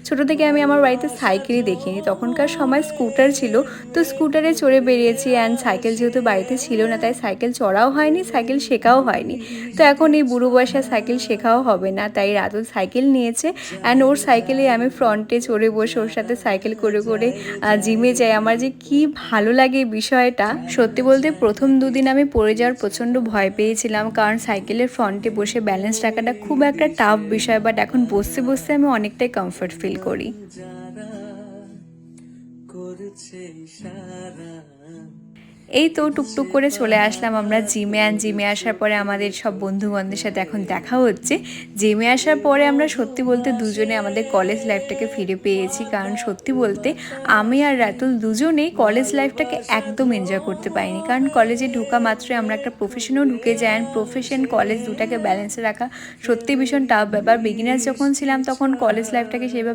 ছোটো থেকে আমি আমার বাড়িতে সাইকেলই দেখিনি, তখনকার সময় স্কুটার ছিল, তো স্কুটারে চড়ে বেরিয়েছি। অ্যান্ড সাইকেল যেহেতু বাড়িতে ছিল না, তাই সাইকেল চড়াও হয়নি, সাইকেল শেখাও হয়নি। তো এখন এই বুড়ো বয়সে সাইকেল শেখাও হবে না, তাই রাতুল সাইকেল নিয়েছে। অ্যান্ড ওর সাইকেলে আমি ফ্রন্টে চড়ে বসে ওর সাথে সাইকেল করে করে জিমে যাই। আমার যে কি ভালো লাগে এই বিষয়টা। সত্যি বলতে প্রথম দুদিন আমি পড়ে যাওয়ার প্রচণ্ড ভয় পেয়েছিলাম, কারণ সাইকেলের ফ্রন্টে বসে ব্যালেন্স রাখাটা খুব একটা টাফ বিষয়। বাট এখন বসতে বসতে আমি অনেকটাই কমফর্ট ফিল করি। এই তো টুকটুক করে চলে আসলাম আমরা জিমে। জিমে আসার পরে আমাদের সব বন্ধুবান্ধবের সাথে এখন দেখা হচ্ছে। জিমে আসার পরে আমরা সত্যি বলতে দুজনে আমাদের কলেজ লাইফটাকে ফিরে পেয়েছি, কারণ সত্যি বলতে আমি আর রাতুল দুজনেই কলেজ লাইফটাকে একদম এনজয় করতে পারিনি। কারণ কলেজে ঢোকা মাত্রই আমরা একটা প্রফেশনেও ঢুকে যাই, অ্যান্ড প্রফেশন কলেজ দুটাকে ব্যালেন্সে রাখা সত্যি ভীষণ টাফ ব্যাপার। বিগিনার্স যখন ছিলাম তখন কলেজ লাইফটাকে সেভাবে